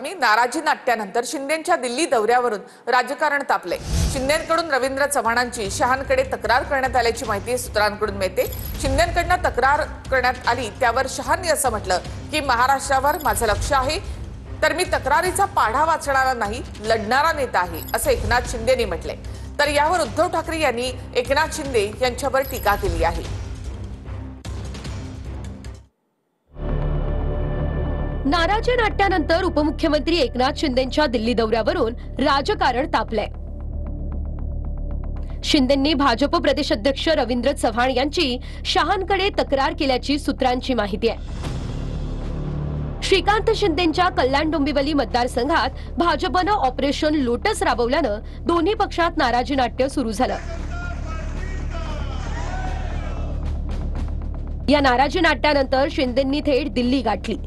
बातमी, नाराजी नाट्यानंतर शिंदेंच्या दिल्ली दौऱ्यावरून राजकारण तापले। शिंदेंकडून रवींद्र चव्हाणांची शहांकडे तक्रार करण्यात आल्याची माहिती सूत्रांकडून मिळते। शिंदेंकडून तक्रार करण्यात आली त्यावर शहांनी असं म्हटलं की महाराष्ट्रावर माझं लक्ष आहे, तर मी तक्रारीचा पाढा वाचणारा नाही, लढणारा नेता आहे असं एकनाथ शिंदेंनी म्हटले। तर यावर उद्धव ठाकरे यांनी एकनाथ शिंदे यांच्यावर टीका केली आहे। नाराजी नाट्यानंतर उपमुख्यमंत्री एकनाथ शिंदेंच्या दिल्ली दौऱ्यावरून राजकारण तापलंय। शिंदेंनी भाजप प्रदेशाध्यक्ष रवींद्र चव्हाण यांची शहांकडे तक्रार केल्याची सूत्रांची माहिती आहे। श्रीकांत शिंदेंच्या कल्याण डोंबिवली मतदारसंघात भाजपनं ऑपरेशन लोटस राबवल्यानं दोन्ही पक्षात नाराजी नाट्य सुरू झालं। या नाराजी नाट्यानंतर शिंदेंनी थेट दिल्ली गाठली।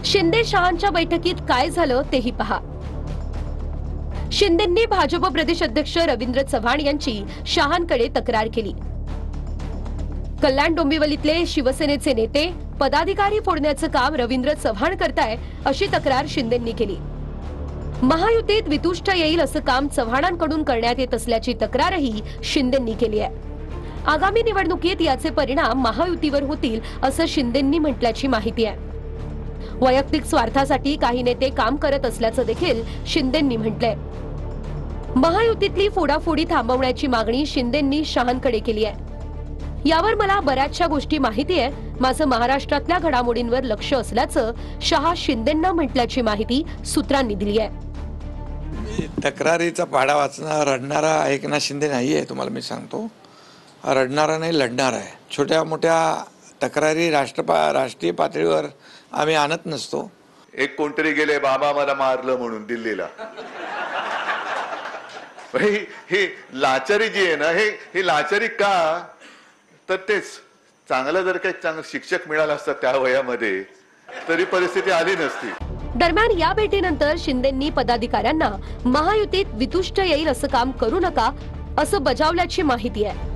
शिंदे शहांच्या बैठकीत काय झालं तेही पहा। शिंदेंनी भाजप प्रदेश अध्यक्ष रवींद्र चव्हाण यांची शहांकडे तक्रार केली। कल्याण डोंबिवलीतले शिवसेनेचे नेते पदाधिकारी फोडण्याचं काम रवींद्र चव्हाण करताय अशी तक्रार शिंदेंनी केली। महायुतीत वितुष्ट येईल असं काम चव्हाणांकडून करण्यात येत असल्याची तक्रारही शिंदेंनी केली आहे। आगामी निवडणुकीत याचे परिणाम महायुतीवर होतील असं शिंदेंनी म्हटल्याची माहिती आहे। वैयक्तिक स्वार्थासाठी काही नेते काम करत असल्याचं देखील शिंदेंनी म्हटलंय। महायुतीतली फोडाफोडी थांबवण्याची मागणी शिंदेंनी शहांकडे केली आहे। यावर मला बऱ्याचशा गोष्टी माहिती आहे, माझं महाराष्ट्रातल्या घडामोडींवर लक्ष असल्याचं शहा शिंदेंना म्हटल्याची माहिती सूत्रांनी दिली आहे। तक्रारीचा पाढा वाचणारा रडणारा एकनाथ शिंदे नाहीये, तुम्हाला मी सांगतो। रडणारा नाही, लढणारा आहे। छोट्या मोठ्या तक्रारी राष्ट्रीय पातळीवर आम्ही आणत नसतो। एक कोणतरी गेले बाबा मला मारलं म्हणून दिल्लीला। ही लाचारी जी आहे ना, ही लाचारी का, तर तेच चांगलं जर काही चांगलं शिक्षक मिळालं असतं त्या वयामध्ये तरी परिस्थिती आली नसती। दरम्यान या भेटीनंतर शिंदेंनी पदाधिकाऱ्यांना महायुतीत वितुष्ट येईल असं काम करू नका असं बजावल्याची माहिती आहे।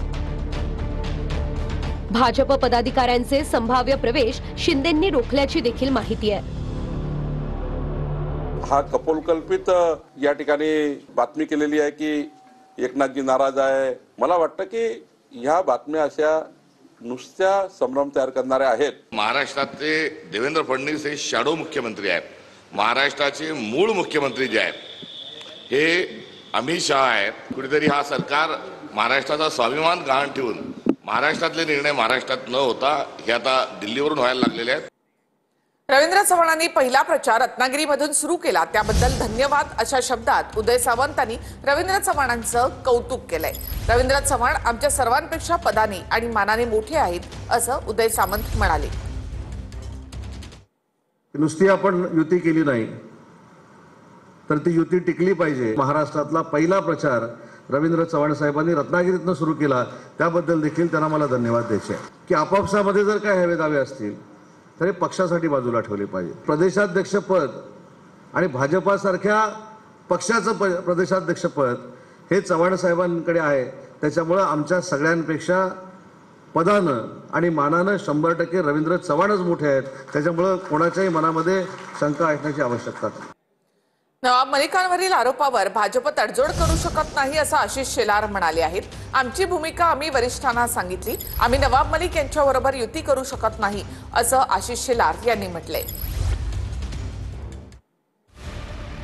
भाजप पदाधिकाऱ्यांचे संभाव्य प्रवेश शिंदेंनी रोखल्याची देखील माहिती आहे। हा कपोलकल्पित या ठिकाणी बातमी केलेली आहे की एकनाथजी नाराज आहे। मला वाटतं की ह्या बातम्या अशा नुसत्या संभ्रम तयार करणाऱ्या आहेत। महाराष्ट्राचे देवेंद्र फडणवीस हे शॅडो मुख्यमंत्री आहेत। महाराष्ट्राचे मूळ मुख्यमंत्री जे आहेत हे अमित शहा आहेत। कुठेतरी हा सरकार महाराष्ट्राचा स्वाभिमान गहाण ठेवून महाराष्ट्रातले निर्णय महाराष्ट्रात न होता हे आता दिल्लीवरून व्हायला लागलेले आहेत। रवींद्र चव्हाणांनी पहिला प्रचार रत्नागिरीमधून सुरू केला त्याबद्दल धन्यवाद अशा शब्दात उदय सामंतांनी रवींद्र चव्हाणांचं कौतुक केलंय। रवींद्र चव्हाण आमच्या सर्वांपेक्षा पदाने आणि मानाने मोठे आहेत असं उदय सामंत म्हणाले। नुसती आपण युती केली नाही तर ती युती टिकली पाहिजे। महाराष्ट्रातला पहिला प्रचार रवींद्र चव्हाण साहेबांनी रत्नागिरीतनं सुरू केला त्याबद्दल देखील त्यांना मला धन्यवाद द्यायचे की आपापसामध्ये जर काय हवे दावे असतील तर पक्षासाठी बाजूला ठेवले पाहिजे। प्रदेशाध्यक्षपद आणि भाजपासारख्या पक्षाचं प्रदेशाध्यक्षपद हे चव्हाण साहेबांकडे आहे, त्याच्यामुळे आमच्या सगळ्यांपेक्षा पदानं आणि मानानं 100% रवींद्र चव्हाणच मोठे आहेत। त्याच्यामुळे कोणाच्याही मनामध्ये शंका असण्याची आवश्यकता नाही। नवाब मलिकांवरील आरोपावर भाजप तडजोड करू शकत नाही असं आशिष शेलार म्हणाले आहेत। आमची भूमिका आम्ही वरिष्ठांना सांगितली, आम्ही नवाब मलिक यांच्याबरोबर युती करू शकत नाही असं आशिष शेलार यांनी म्हटलंय।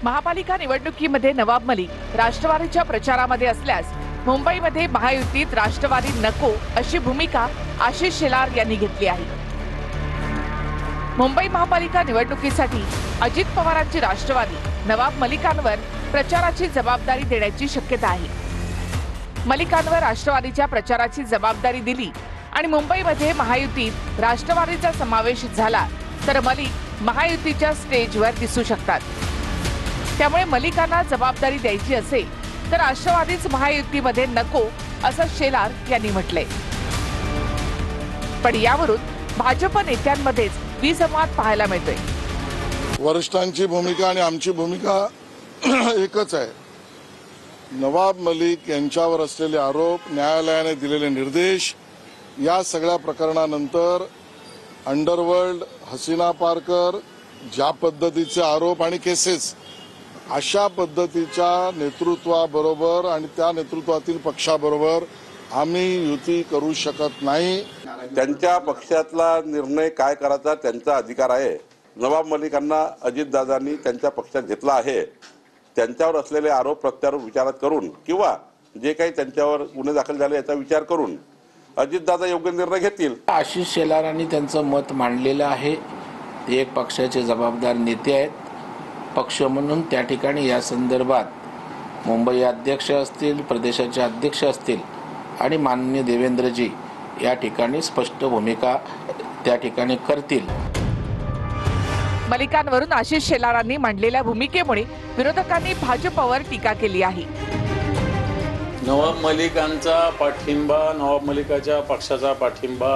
महापालिका निवडणुकीमध्ये नवाब मलिक राष्ट्रवादीच्या प्रचारामध्ये असल्यास मुंबईमध्ये महायुतीत राष्ट्रवादी नको अशी भूमिका आशिष शेलार यांनी घेतली आहे। मुंबई महापालिका निवडणुकीसाठी अजित पवारांची राष्ट्रवादी नवाब मलिकांवर प्रचाराची जबाबदारी देण्याची शक्यता आहे। मलिकांवर राष्ट्रवादीच्या प्रचाराची जबाबदारी दिली आणि मुंबईमध्ये महायुतीत राष्ट्रवादीचा समावेश झाला तर मलिक महायुतीच्या स्टेजवर दिसू शकतात। त्यामुळे मलिकांना जबाबदारी द्यायची असेल तर राष्ट्रवादीच महायुतीमध्ये नको असं शेलार यांनी म्हटलंय। पण यावरून भाजप नेत्यांमध्येच विसंवाद पाहायला मिळतोय। वरिष्ठांची भूमिका आणि आमची भूमिका एकच आहे। नवाब मलिक यांच्यावर असलेले आरोप, न्यायालयाने दिलेले निर्देश, या सगळ्या प्रकरणानंतर अंडरवर्ल्ड, हसीना पारकर, ज्या पद्धतीचे आरोप आणि केसेस अशा पद्धतीच्या नेतृत्वाबरोबर आणि त्या नेतृत्वातील पक्षाबरोबर आम्ही युती करू शकत नाही. त्यांच्या पक्षातला निर्णय काय करायचा त्यांचा अधिकार आहे. नवाब मलिकांना अजितदादांनी त्यांच्या पक्षात घेतला आहे. त्यांच्यावर असलेले आरोप प्रत्यारोप विचारात करून किंवा जे काही त्यांच्यावर गुन्हे दाखल झाले याचा विचार करून अजितदादा योग्य निर्णय घेतील. आशिष शेलारांनी त्यांचं मत मांडलेलं आहे. ते एक पक्षाचे जबाबदार नेते आहेत. पक्ष म्हणून त्या ठिकाणी या संदर्भात मुंबई अध्यक्ष असतील, प्रदेशाचे अध्यक्ष असतील आणि माननीय देवेंद्रजी या ठिकाणी स्पष्ट भूमिका त्या ठिकाणी करतील. मलिकांवरून आशिष शेलारांनी मांडलेल्या भूमिकेमुळे विरोधकांनी भाजपवर टीका केली आहे. नवाब मलिकांचा पाठिंबा, नवाब मलिकाच्या पक्षाचा पाठिंबा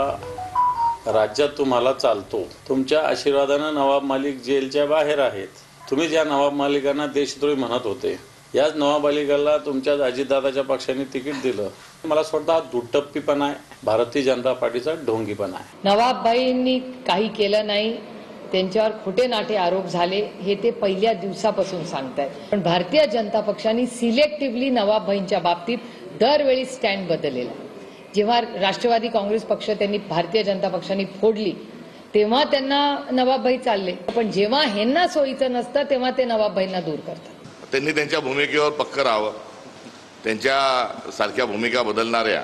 राज्यात तुम्हाला चालतो. तुमच्या आशीर्वादानं नवाब मलिक जेलच्या बाहेर आहेत. तुम्ही ज्या नवाब मलिकांना देशद्रोही म्हणत होते, याच नवाब मलिकाला तुमच्या अजितदादाच्या पक्षाने तिकीट दिलं. मला स्वतः दुटप्पीपणा आहे, भारतीय जनता पार्टीचा ढोंगीपणा आहे. नवाबबाईंनी काही केलं नाही, त्यांच्यावर खोटे नाटे आरोप झाले हे ते पहिल्या दिवसापासून सांगतायत. पण भारतीय जनता पक्षाने सिलेक्टिव्हली नवाबबाईंच्या बाबतीत दरवेळी स्टँड बदललेला. जेव्हा राष्ट्रवादी काँग्रेस पक्ष त्यांनी भारतीय जनता पक्षाने फोडली तेव्हा त्यांना नवाबबाई चालले, पण जेव्हा ह्यांना सोयीचं नसतं तेव्हा ते नवाबबाईंना दूर करतात. त्यांनी त्यांच्या भूमिकेवर पक्क राहावं. त्यांच्या सारख्या भूमिका बदलणाऱ्या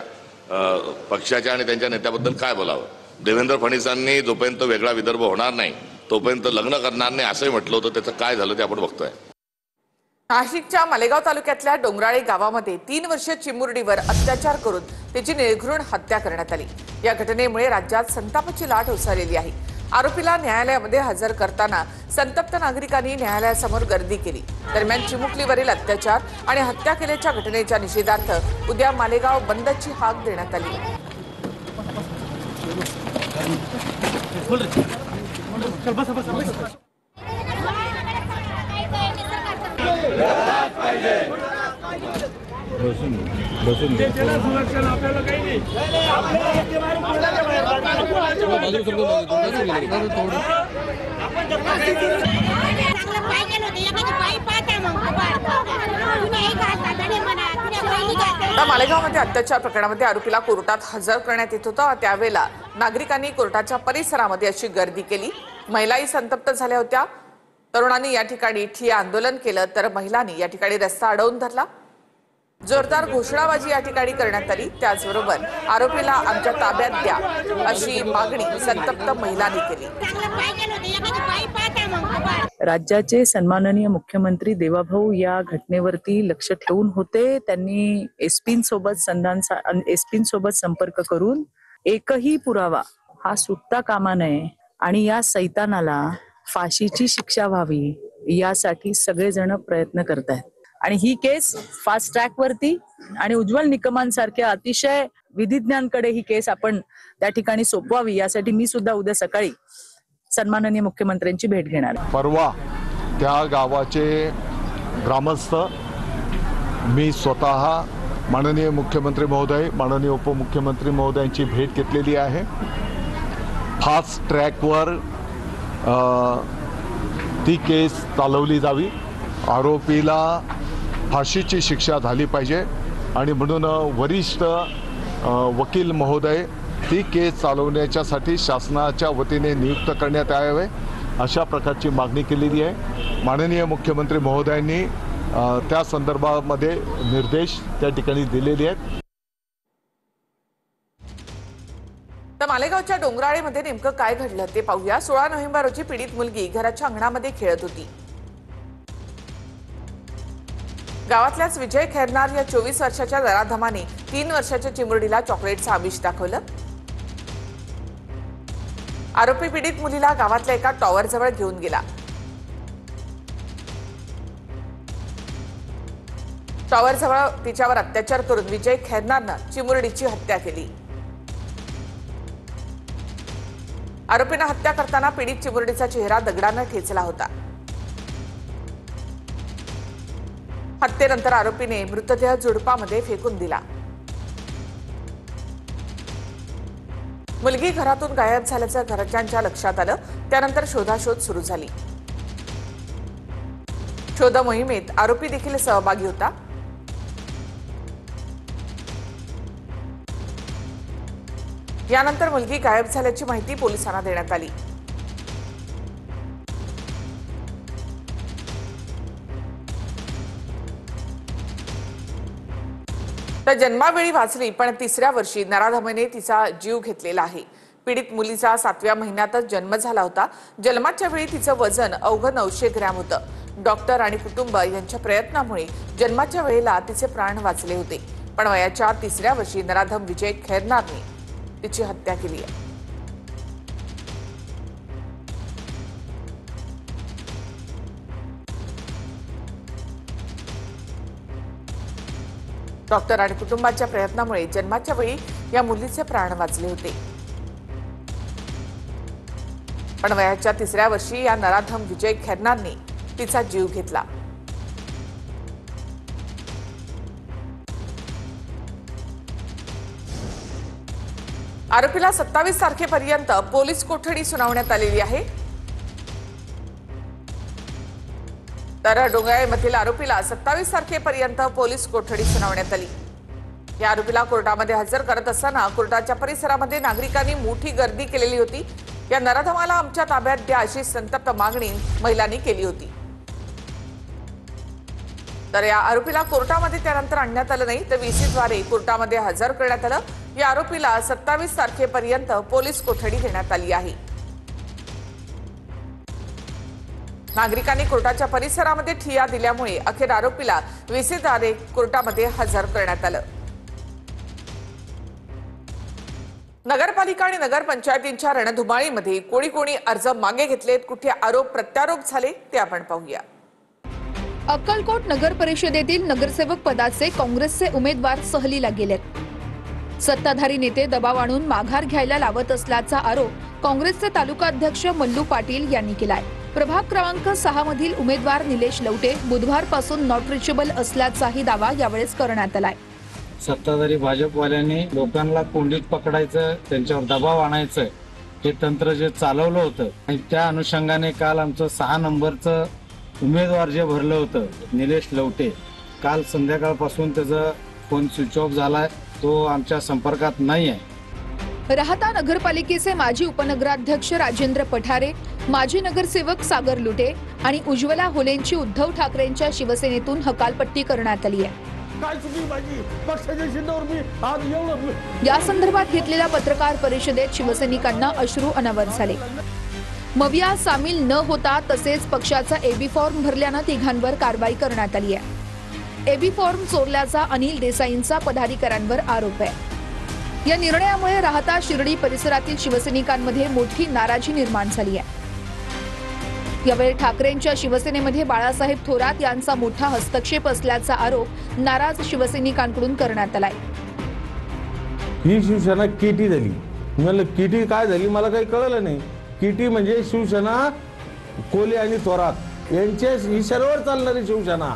पक्षाच्या आणि त्यांच्या नेत्याबद्दल काय बोलावं. देवेंद्र फडणवीसांनी जोपर्यंत वेगळा विदर्भ होणार नाही तोपर्यंत लग्न करणार नाही असंही म्हटलं होतं. त्याचं काय झालं ते आपण बघतोय. नाशिकच्या मालेगाव तालुक्यातल्या डोंगराळे गावामध्ये 3 वर्षीय चिमुरडीवर अत्याचार करून त्याची निर्घृण हत्या करण्यात आली. या घटनेमुळे राज्यात संतापाची लाट उसळलेली आहे. आरोपीला न्यायालयामध्ये हजर करताना संतप्त नागरिकांनी न्यायालयासमोर गर्दी केली. दरम्यान चिमुकलीवरील अत्याचार आणि हत्या केल्याच्या घटनेच्या निषेधार्थ उद्या मालेगाव बंदची हाक देण्यात आली. मालेगावमध्ये अत्याचार प्रकरणामध्ये आरोपीला कोर्टात हजर करण्यात येत होतं. त्यावेळेला नागरिकांनी कोर्टाच्या परिसरामध्ये अशी गर्दी केली. महिलाही संतप्त झाल्या होत्या. तरुणांनी या ठिकाणी ठिय्या आंदोलन केलं तर महिलांनी या ठिकाणी रस्ता अडवून धरला. जोरदार घोषणाबाजी या ठिकाणी करण्यात आली. त्याचबरोबर आरोपीला आमच्या ताब्यात द्या अशी मागणी संतप्त महिलांनी केली. राज्याचे सन्माननीय मुख्यमंत्री देवाभाऊ या घटनेवरती लक्ष ठेवून होते. त्यांनी एसपींसोबत संपर्क करून एकही पुरावा हा सुटता कामा नये आणि या सैतानाला फाशीची शिक्षा व्हावी यासाठी सगळेजण प्रयत्न करतायत. आणि ही केस फास्ट ट्रॅक वरती आणि उज्ज्वल निकमांसारख्या अतिशय विधिज्ञांकडे ही केस आपण त्या ठिकाणी सोपवावी यासाठी मी सुद्धा उद्या सकाळी सन्माननीय मुख्यमंत्र्यांची भेट घेणार आहे. परवा त्या गावाचे ग्रामस्थ मी स्वतः माननीय मुख्यमंत्री महोदय, माननीय उपमुख्यमंत्री महोदयांची भेट घेतलेली आहे. फास्ट ट्रॅकवर ती केस चालवली जावी. आरोपीला फाशीची शिक्षा झाली पाहिजे आणि म्हणून वरिष्ठ वकील महोदय ती केस चालवण्याच्यासाठी शासनाच्या वतीने नियुक्त करण्यात यावे अशा प्रकारची मागणी केलेली आहे. माननीय मुख्यमंत्री महोदयांनी त्या संदर्भामध्ये निर्देश त्या ठिकाणी दिलेले आहेत. तर मालेगावच्या डोंगराळेमध्ये नेमकं काय घडलं ते पाहूया. 16 नोव्हेंबर रोजी पीडित मुलगी घराच्या अंगणामध्ये खेळत होती. गावातल्याच विजय खैरनार या 24 वर्षाच्या नराधमाने 3 वर्षाच्या चिमुरडीला चॉकलेटचं आमिष दाखवलं. आरोपी पीडित मुलीला गावातल्या एका टॉवरजवळ घेऊन गेला. टॉवरजवळ तिच्यावर अत्याचार करून विजय खैरनारनं चिमुरडीची हत्या केली. आरोपीनं हत्या करताना पीडित चिमुरडीचा चेहरा दगडानं ठेचला होता. हत्येनंतर आरोपीने मृतदेह झुडपामध्ये फेकून दिला. मुलगी घरातून गायब झाल्याचं घरच्यांच्या लक्षात आलं. त्यानंतर शोधाशोध सुरू झाली. शोध मोहिमेत आरोपी देखील सहभागी होता। यानंतर मुलगी गायब झाल्याची माहिती पोलिसांना देण्यात आली। तर जन्मावेळी वाचली, पण तिसऱ्या वर्षी नराधमाने तिचा जीव घेतलेला आहे। पीडित मुलीचा 7व्या महिन्यातच जन्म झाला होता। जन्माच्या वेळी तिचं वजन अवघं 900 ग्रॅम होतं। डॉक्टर आणि कुटुंब यांच्या प्रयत्नामुळे जन्माच्या वेळेला तिचे प्राण वाचले होते, पण वयाच्या 3ऱ्या वर्षी नराधम विजय खैरनारने तिची हत्या केली आहे। डॉक्टर आणि कुटुंबाच्या प्रयत्नामुळे जन्माच्या वेळी या मुलीचे प्राण वाचले होते, पण वयाच्या 3ऱ्या वर्षी या नराधम विजय खैरनारने तिचा जीव घेतला। आरोपीला 27 तारखेपर्यंत पोलीस कोठडी सुनावण्यात आलेली आहे। तर डोंगराळमधील आरोपीला 27 तारखेपर्यंत पोलीस कोठडी सुनावण्यात आली। या आरोपीला कोर्टामध्ये हजर करत असताना कोर्टाच्या परिसरामध्ये नागरिकांनी मोठी गर्दी केलेली होती। या नराधमाला आमच्या ताब्यात द्या अशी संतप्त मागणी महिलांनी केली होती। तर या आरोपीला कोर्टामध्ये त्यानंतर आणण्यात आलं नाही, तर व्हीसीद्वारे कोर्टामध्ये हजर करण्यात आलं। या आरोपीला 27 तारखेपर्यंत पोलीस कोठडी देण्यात आली आहे। नागरिकांनी कोर्टाच्या परिसरामध्ये ठिय्या दिल्यामुळे अखेर आरोपीला व्हीसीद्वारे कोर्टामध्ये हजर करण्यात आलं। नगरपालिका आणि नगरपंचायतींच्या रणधुमाळीमध्ये कोणी अर्ज मागे घेतलेत, कुठे आरोप प्रत्यारोप झाले ते आपण पाहूया। अक्कलकोट नगर परिषदेतील नगरसेवक पदाचे काँग्रेसचे उमेदवार सहलीला गेलेत। सत्ताधारी नेते दबाव आणून माघार घ्यायला लावत असल्याचा आरोप काँग्रेसचे तालुका अध्यक्ष मल्लू पाटील यांनी केलाय। प्रभाग क्रमांक 6 मधील उमेदवार निलेश लवटे बुधवारपासून नॉट रिचेबल असल्याचाही दावा यावेळेस करण्यात आलाय। सत्ताधारी भाजपवाल्यांनी लोकांना कोंडीत पकडायचं, त्यांच्यावर दबाव आणायचं हे तंत्र जे चालवलं होतं आणि त्या अनुषंगाने काल आमचं 6 नंबरचं उमेदवार जे भरलं होतं निलेश लवटे, काल संध्याकाळपासून त्याचा फोन स्विच ऑफ झालाय, तो आमच्या संपर्कात नाही आहे। राहता नगरपालिकेचे माजी उपनगराध्यक्ष राजेंद्र पठारे, माजी नगरसेवक सागर लुटे आणि उज्ज्वला होलेंची उद्धव ठाकरेंच्या शिवसेनेतून हकालपट्टी करण्यात आली आहे। या संदर्भात घेतलेल्या पत्रकार परिषदेत शिवसैनिकांना अश्रू अनावर झाले। मविया सामील न होता तसेच पक्षाचा एबी फॉर्म भरल्यानं तिघांवर कारवाई करण्यात आली आहे। एबी फॉर्म चोरल्याचा अनिल देसाईंचा पदाधिकाऱ्यांवर आरोप आहे। या निर्णयामुळे राहता शिर्डी परिसरातील शिवसैनिकांमध्ये मोठी नाराजी निर्माण झाली आहे। यावेळी ठाकरेंच्या शिवसेनेमध्ये बाळासाहेब थोरात यांचा मोठा हस्तक्षेप असल्याचा आरोप नाराज शिवसैनिकांकडून करण्यात आलाय। ही शिवसेना केटी झाली। मला केटी काय झाली मला काही कळलं नाही। केटी म्हणजे शिवसेना कोले आणि थोरात यांच्या इशाऱ्यावर चालणारी शिवसेना।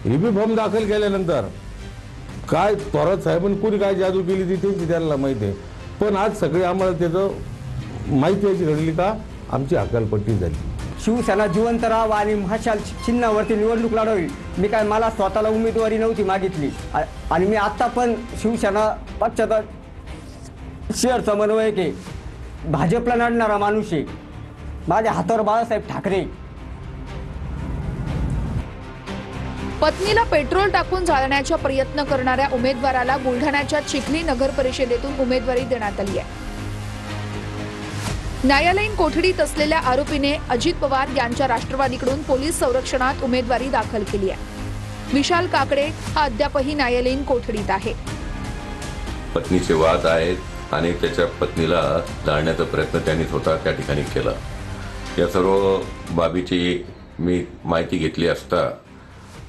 एबी फॉर्म दाखल केल्यानंतर काय थोरात साहेबांनी कोणी काय जादू केली ती त्यांची त्यांना माहिती आहे, पण आज सगळे आम्हाला त्याचं माहिती याची घडली का आमची हकालपट्टी झाली। शिवसेना जिवंत राहावा आणि महाशाल चिन्हावरती निवडणूक लढवावी। मी काय मला स्वतःला उमेदवारी नव्हती मागितली आणि मी आता पण शिवसेना पक्षाचा शेअर समन्वयक आहे, भाजपला लढणारा माणूस आहे। माझ्या हातावर बाळासाहेब ठाकरे। पत्नीला पेट्रोल टाकून जाळण्याचा प्रयत्न करणाऱ्या उमेदवाराला बुलढाण्याच्या चिखली नगर परिषदेतून उमेदवारी देण्यात आली आहे। न्यायालयीन कोठडीत असलेल्या आरोपीने अजित पवार यांच्या राष्ट्रवादीकडून पोलीस संरक्षणात उमेदवारी दाखल केली आहे। विशाल काकडे हा अद्यापही न्यायालयीन कोठडीत आहे। पत्नीचे वाद आहेत आणि त्याच्या पत्नीला जाळण्याचा प्रयत्न त्यांनी स्वतः त्या ठिकाणी केला। या सर्व बाबीची मी माहिती घेतली असता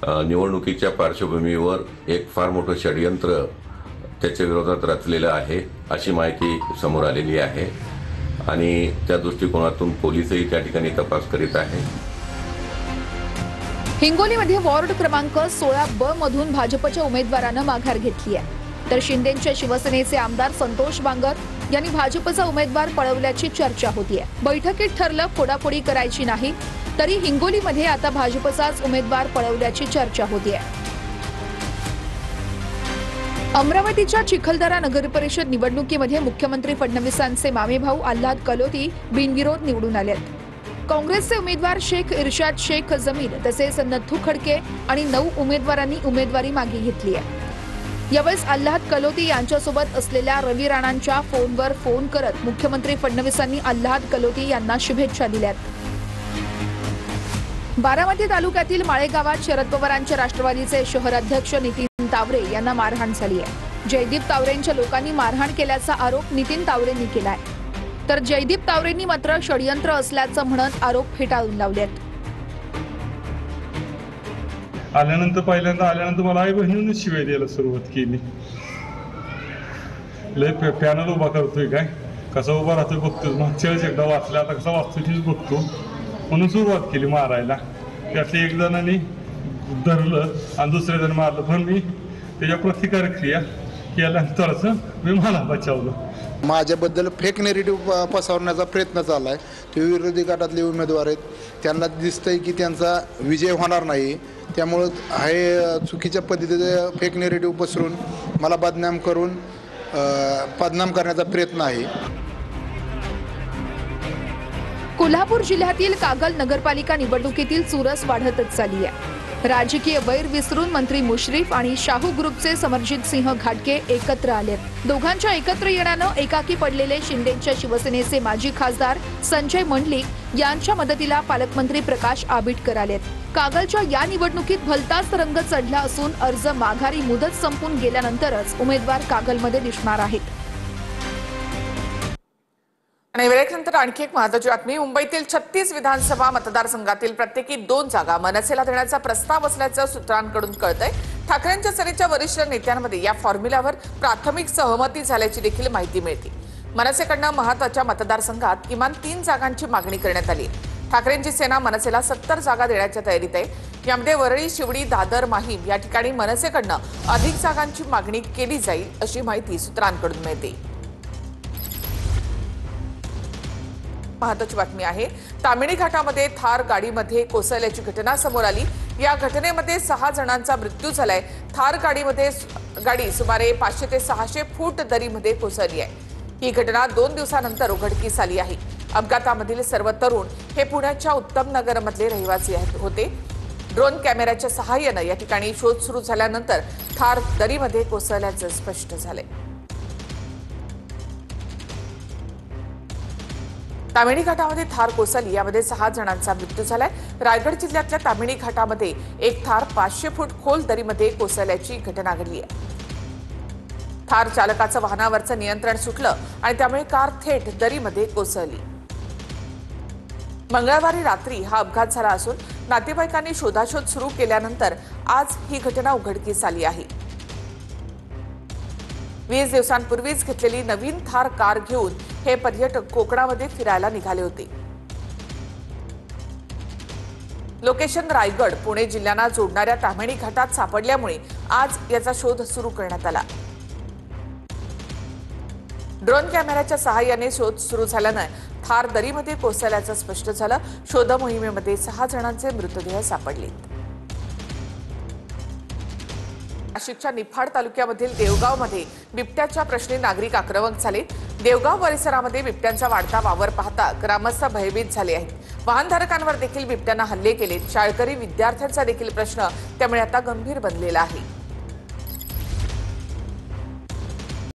निवडणुकीच्या पार्श्वभूमीवर एक फार मोठं षडयंत्र त्याच्या विरोधात रचलेलं आहे अशी माहिती समोर आलेली आहे आणि त्या दृष्टिकोनातून पोलीसही त्या ठिकाणी तपास करीत आहे। हिंगोलीमध्ये वॉर्ड क्रमांक 16B मधून भाजपच्या उमेदवारानं माघार घेतली आहे, तर शिंदेच्या शिवसेनेचे आमदार संतोष बांगर यांनी भाजपचा उमेदवार पळवल्याची चर्चा होतीये। बैठकीत ठरलं फोडाफोडी करायची नाही, तरी हिंगोलीमध्ये आता भाजपचाच उमेदवार पळवल्याची चर्चा होतीये. अमरावतीच्या चिखलदरा नगर परिषद निवडणुकीमध्ये मुख्यमंत्री फडणवीसांचे मामेभाऊ आल्हाद कलोती बिनविरोध निवडून आलेत. काँग्रेसचे उमेदवार शेख इर्शाद शेख जमीर तसेच नथू खडके आणि 9 उमेदवारांनी उमेदवारी मागे घेतली आहे. यावेळेस आल्हाद कलोती यांच्यासोबत असलेल्या रवी राणांच्या फोनवर फोन करत मुख्यमंत्री फडणवीसांनी आल्हाद कलोती यांना शुभेच्छा दिल्यात. बारामती तालुक्यातील माळेगावात शरद पवारांच्या राष्ट्रवादीचे शहर अध्यक्ष नितीन तावरे यांना मारहाण झाली आहे. जयदीप तावरेंच्या लोकांनी मारहाण केल्याचा आरोप नितीन तावरेंनी केलाय. तर जयदीप तावरेंनी मात्र षडयंत्र असल्याचं म्हणत आरोप फेटाळून लावलेत. पहिल्यांदा मला आई बहिणीनेच शिवाय द्यायला सुरुवात केली. लय पॅनल उभा करतोय काय कसा उभा राहतोय बघतोय. मागच्या वेळेस एकदा वाचला आता कसा वाचतोय तीच बघतो म्हणून सुरुवात केली मारायला. त्यातल्या एक जणांनी धरलं आणि दुसऱ्या जण मारलं. पण मी त्याच्या प्रतिकारक्रिया केल्यानंतरच मी मला बचावलं. माझ्याबद्दल फेक नेरेटिव्ह पसरवण्याचा प्रयत्न चालला आहे. ते विरोधी गटातले उमेदवार आहेत त्यांना दिसतंय की त्यांचा विजय होणार नाही. त्यामुळं हे चुकीच्या पद्धतीचे फेक नेरेटिव्ह पसरून मला बदनाम करण्याचा प्रयत्न आहे. कोल्हापूर जिल्ह्यातील कागल नगरपालिका निवडणुकीतील चुरस वाढतच चालली आहे. राजकीय वैर विसरून मंत्री मुश्रीफ आणि शाहू ग्रुपचे समरजित सिंह घाटके एकत्र आलेत. दोघांच्या एकत्र येण्यानं एकाकी पडलेले शिंदेच्या शिवसेनेचे माजी खासदार संजय मंडलिक यांच्या मदतीला पालकमंत्री प्रकाश आबिटकर आलेत. कागलच्या या निवडणुकीत भलताच रंग चढला असून अर्ज माघारी मुदत संपून गेल्यानंतरच उमेदवार कागलमध्ये दिसणार आहेत. आणि वेळेनंतर आणखी एक महत्त्वाची बातमी. मुंबईतील 36 विधानसभा मतदारसंघातील प्रत्येकी 2 जागा मनसेला देण्याचा प्रस्ताव असल्याचं सूत्रांकडून कळतंय. ठाकरेंच्या सेनेच्या वरिष्ठ नेत्यांमध्ये या फॉर्म्युल्यावर प्राथमिक सहमती झाल्याची देखील माहिती मिळते. मनसेकडनं महत्त्वाच्या मतदारसंघात किमान 3 जागांची मागणी करण्यात आली. ठाकरेंची सेना मनसेला 70 जागा देण्याच्या तयारीत आहे. यामध्ये वरळी, शिवडी, दादर, माहीम या ठिकाणी मनसेकडनं अधिक जागांची मागणी केली जाईल अशी माहिती सूत्रांकडून मिळते. महत्त्वाची बातमी आहे. तामिणी घाटामध्ये थार गाडीमध्ये कोसळल्याची घटना समोर आली. या घटनेमध्ये 6 जणांचा मृत्यू झालाय. थार गाडी सुमारे 500 ते 600 फूट दरीमध्ये कोसळली आहे. ही घटना 2 दिवसानंतर उघडकीस आली आहे. अपघातामधील सर्व तरुण हे पुण्याच्या उत्तम नगरमधले रहिवासी होते. ड्रोन कॅमेऱ्याच्या सहाय्यानं या ठिकाणी शोध सुरू झाल्यानंतर थार दरीमध्ये कोसळल्याचं स्पष्ट झालंय. तामिणी घाटामध्ये थार कोसळली. यामध्ये 6 जणांचा मृत्यू झालाय. रायगड जिल्ह्यातल्या तामिणी घाटामध्ये एक थार 500 फूट खोल दरीमध्ये कोसळल्याची घटना घडली आहे. थार चालकाचं वाहनावरचं नियंत्रण सुटलं आणि त्यामुळे कार थेट दरीमध्ये कोसळली. मंगळवारी रात्री हा अपघात झाला असून नातेवाईकांनी शोधाशोध सुरू केल्यानंतर आज ही घटना उघडकीस आली आहे. 20 दिवसांपूर्वीच घेतलेली नवीन थार कार घेऊन हे पर्यटक कोकणामध्ये फिरायला निघाले होते. लोकेशन रायगड पुणे जिल्ह्यांना जोडणाऱ्या तामिणी घाटात सापडल्यामुळे आज याचा शोध सुरू करण्यात आला. ड्रोन कॅमेऱ्याच्या सहाय्याने शोध सुरू झाल्यानं थार दरीमध्ये कोसळल्याचं स्पष्ट झालं. शोध मोहिमेमध्ये 6 जणांचे मृतदेह सापडले. नाशिकच्या निफाड तालुक्यामधील देवगावमध्ये बिबट्याच्या प्रश्नी नागरिक आक्रमक झाले. देवगाव परिसरामध्ये बिबट्यांचा वाढता वावर पाहता ग्रामस्थ भयभीत झाले आहेत. वाहनधारकांवर देखील बिबट्यानं हल्ले केले. शाळकरी विद्यार्थ्यांचा देखील प्रश्न त्यामुळे आता गंभीर बनलेला आहे.